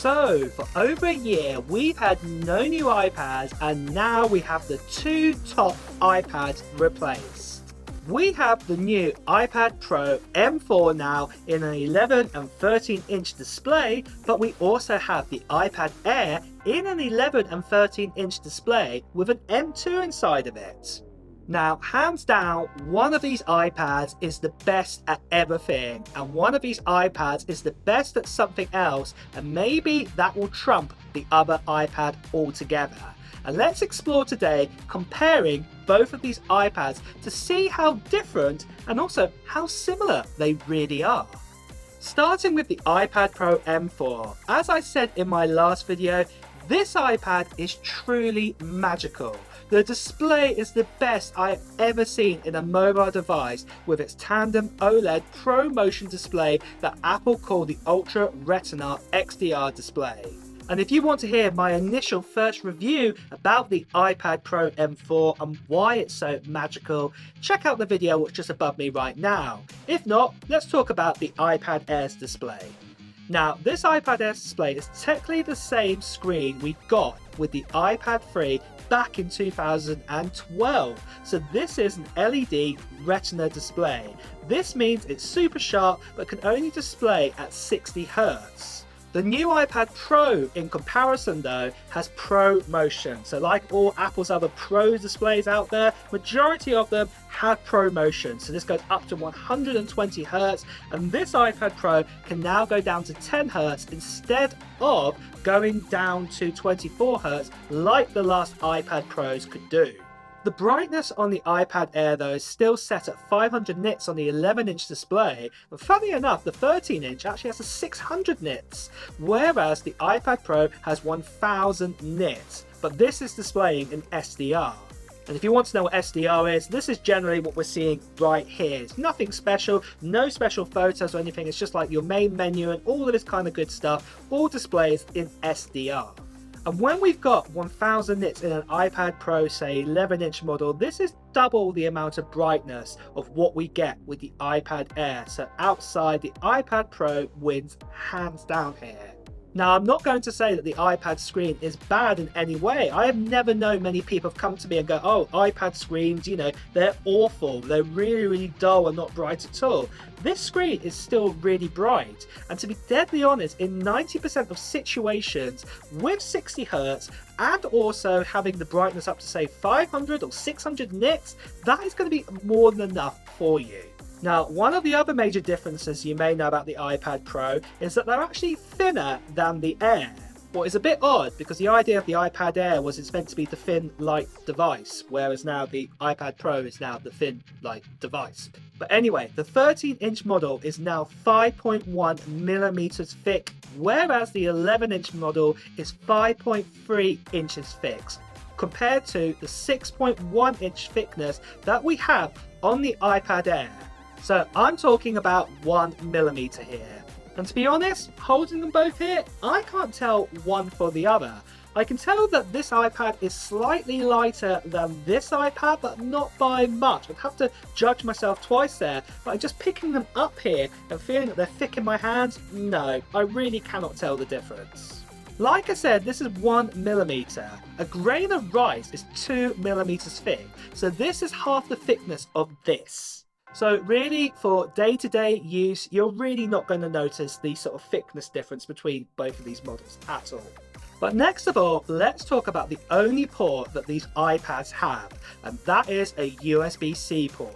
So, for over a year, we've had no new iPads, and now we have the two top iPads replaced. We have the new iPad Pro M4 now in an 11 and 13 inch display, but we also have the iPad Air in an 11 and 13 inch display with an M2 inside of it. Now, hands down, one of these iPads is the best at everything, and one of these iPads is the best at something else, and maybe that will trump the other iPad altogether. And let's explore today comparing both of these iPads to see how different and also how similar they really are. Starting with the iPad Pro M4, as I said in my last video, this iPad is truly magical. The display is the best I've ever seen in a mobile device with its tandem OLED Pro Motion display that Apple called the Ultra Retina XDR display. And if you want to hear my initial first review about the iPad Pro M4 and why it's so magical, check out the video which is above me right now. If not, let's talk about the iPad Air's display. Now, this iPad Air's display is technically the same screen we got with the iPad 3 back in 2012. So this is an LED Retina display. This means it's super sharp but can only display at 60 Hz. The new iPad Pro, in comparison though, has Pro Motion. So like all Apple's other Pro displays out there, majority of them have Pro Motion. So this goes up to 120 Hz, and this iPad Pro can now go down to 10 Hz instead of going down to 24 Hz like the last iPad Pros could do. The brightness on the iPad Air though is still set at 500 nits on the 11 inch display, but funny enough the 13 inch actually has a 600 nits, whereas the iPad Pro has 1000 nits, but this is displaying in SDR. And if you want to know what SDR is, this is generally what we're seeing right here. It's nothing special, no special photos or anything, it's just like your main menu and all of this kind of good stuff, all displays in SDR. And when we've got 1000 nits in an iPad Pro, say 11 inch model, this is double the amount of brightness of what we get with the iPad Air. So outside, the iPad Pro wins hands down here. Now, I'm not going to say that the iPad screen is bad in any way. I have never known many people have come to me and go, oh, iPad screens, you know, they're awful. They're really, really dull and not bright at all. This screen is still really bright. And to be deadly honest, in 90% of situations with 60 Hz and also having the brightness up to say 500 or 600 nits, that is going to be more than enough for you. Now, one of the other major differences you may know about the iPad Pro is that they're actually thinner than the Air. What is a bit odd, because the idea of the iPad Air was it's meant to be the thin, light device, whereas now the iPad Pro is now the thin, light device. But anyway, the 13 inch model is now 5.1 millimeters thick, whereas the 11 inch model is 5.3 inches thick, compared to the 6.1 inch thickness that we have on the iPad Air. So I'm talking about 1 millimeter here. And to be honest, holding them both here, I can't tell one for the other. I can tell that this iPad is slightly lighter than this iPad, but not by much. I'd have to judge myself twice there, but just picking them up here and feeling that they're thick in my hands, no, I really cannot tell the difference. Like I said, this is 1 millimeter. A grain of rice is 2 millimeters thick, so this is half the thickness of this. So really, for day-to-day use, you're really not going to notice the sort of thickness difference between both of these models at all. But next of all, let's talk about the only port that these iPads have, and that is a USB-C port.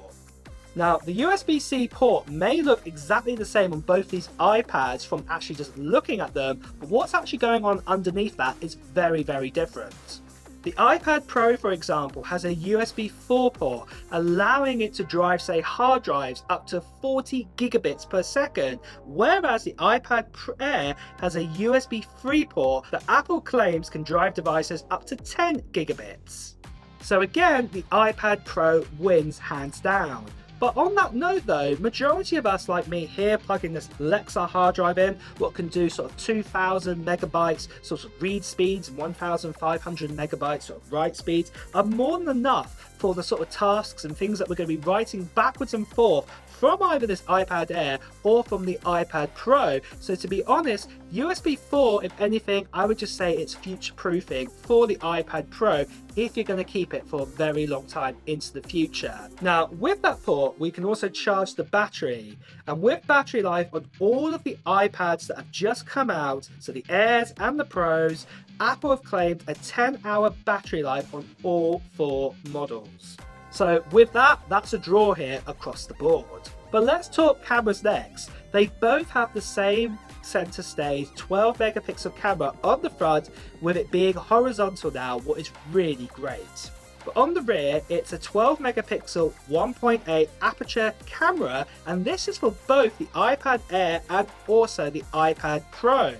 Now, the USB-C port may look exactly the same on both these iPads from actually just looking at them, but what's actually going on underneath that is very, very different. The iPad Pro, for example, has a USB 4 port, allowing it to drive, say, hard drives up to 40 gigabits per second, whereas the iPad Air has a USB 3 port that Apple claims can drive devices up to 10 gigabits. So again, the iPad Pro wins hands down. But on that note though, majority of us like me here plugging this Lexar hard drive in, what can do sort of 2000 megabytes sort of read speeds, 1500 megabytes sort of write speeds, are more than enough for the sort of tasks and things that we're going to be writing backwards and forth from either this iPad Air or from the iPad Pro. So to be honest, USB 4, if anything, I would just say it's future-proofing for the iPad Pro if you're going to keep it for a very long time into the future. Now, with that port, we can also charge the battery. And with battery life on all of the iPads that have just come out, so the Airs and the Pros, Apple have claimed a 10-hour battery life on all 4 models. So with that, that's a draw here across the board. But let's talk cameras next. They both have the same center stage 12 megapixel camera on the front, with it being horizontal now, what is really great. But on the rear, it's a 12 megapixel 1.8 aperture camera, and this is for both the iPad Air and also the iPad Pro.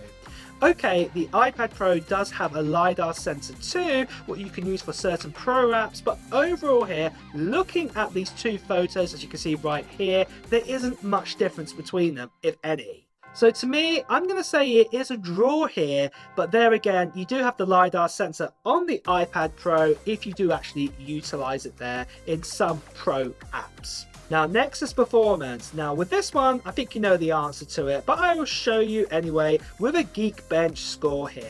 Okay, the iPad Pro does have a LiDAR sensor too, what you can use for certain pro apps, but overall here, looking at these 2 photos, as you can see right here, there isn't much difference between them, if any. So to me, I'm going to say it is a draw here, but there again, you do have the LiDAR sensor on the iPad Pro if you do actually utilize it there in some pro apps. Now next is performance. Now with this one, I think you know the answer to it, but I will show you anyway with a Geekbench score here.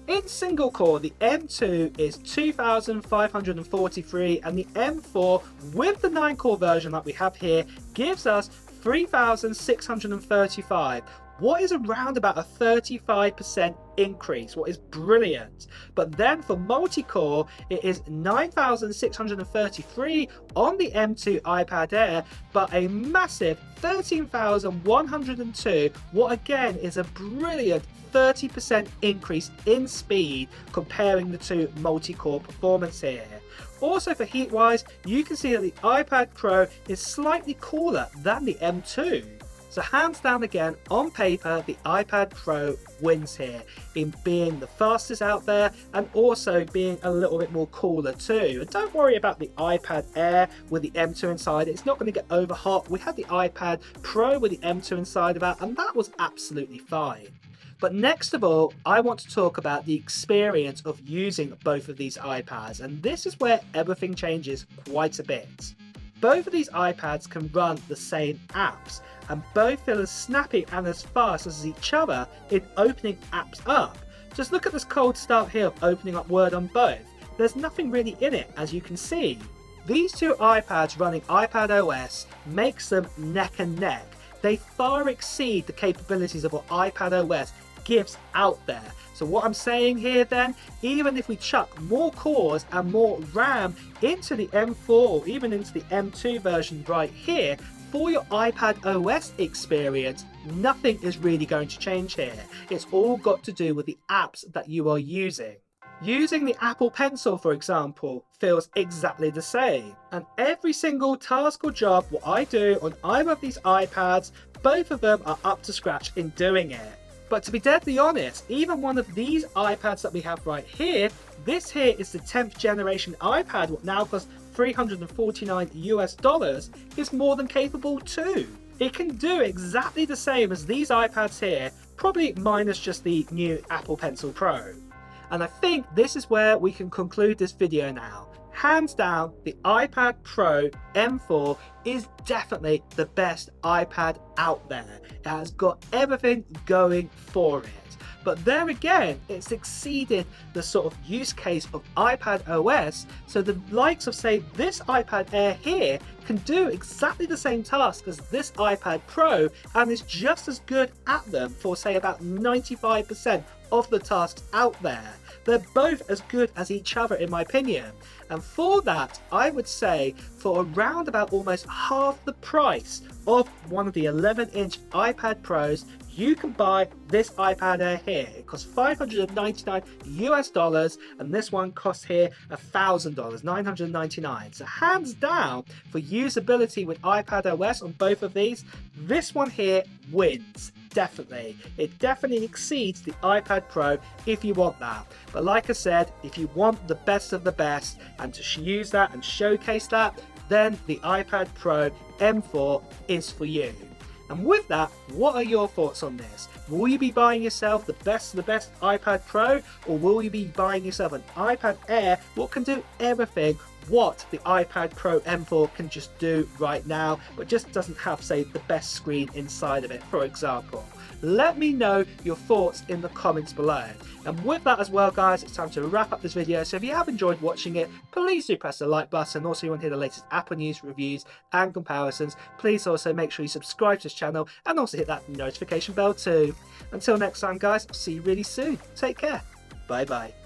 In single core, the M2 is 2,543 and the M4 with the 9-core version that we have here gives us 3,635. What is around about a 35% increase, what is brilliant. But then for multi-core, it is 9,633 on the M2 iPad Air, but a massive 13,102, what again is a brilliant 30% increase in speed comparing the 2 multi-core performance here. Also for heat wise, you can see that the iPad Pro is slightly cooler than the M2. So hands down again, on paper, the iPad Pro wins here in being the fastest out there and also being a little bit more cooler too. And don't worry about the iPad Air with the M2 inside, it's not going to get over hot. We had the iPad Pro with the M2 inside of that, and that was absolutely fine. But next of all, I want to talk about the experience of using both of these iPads, and this is where everything changes quite a bit. Both of these iPads can run the same apps, and both feel as snappy and as fast as each other in opening apps up. Just look at this cold start here of opening up Word on both. There's nothing really in it, as you can see. These 2 iPads running iPad OS makes them neck and neck. They far exceed the capabilities of what iPad OS gives out there. So what I'm saying here then, even if we chuck more cores and more RAM into the M4 or even into the M2 version right here, for your iPad OS experience, nothing is really going to change here. It's all got to do with the apps that you are using. Using the Apple Pencil, for example, feels exactly the same. And every single task or job what I do on either of these iPads, both of them are up to scratch in doing it. But to be deadly honest, even one of these iPads that we have right here, this here is the 10th generation iPad, what now costs $349 US, is more than capable too. It can do exactly the same as these iPads here, probably minus just the new Apple Pencil Pro. And I think this is where we can conclude this video now. Hands down, the iPad Pro M4 is definitely the best iPad out there. It has got everything going for it. But there again, it's exceeded the sort of use case of iPad OS, so the likes of say this iPad Air here can do exactly the same task as this iPad Pro and is just as good at them for say about 95% of the tasks out there. They're both as good as each other in my opinion. And for that, I would say for around about almost half the price of one of the 11-inch iPad Pros, you can buy this iPad Air here. It costs $599 US, and this one costs here $1,000, $999. So hands down, for usability with iPad OS on both of these, this one here wins. Definitely. It definitely exceeds the iPad Pro if you want that. But like I said, if you want the best of the best and to use that and showcase that, then the iPad Pro M4 is for you. And with that, what are your thoughts on this? Will you be buying yourself the best of the best iPad Pro, or will you be buying yourself an iPad Air what can do everything what the iPad Pro M4 can just do right now, but just doesn't have, say, the best screen inside of it, for example? Let me know your thoughts in the comments below. And with that as well, guys, it's time to wrap up this video. So if you have enjoyed watching it, please do press the like button. Also, if you want to hear the latest Apple news, reviews and comparisons, please also make sure you subscribe to this channel and also hit that notification bell too. Until next time, guys, I'll see you really soon. Take care. Bye bye.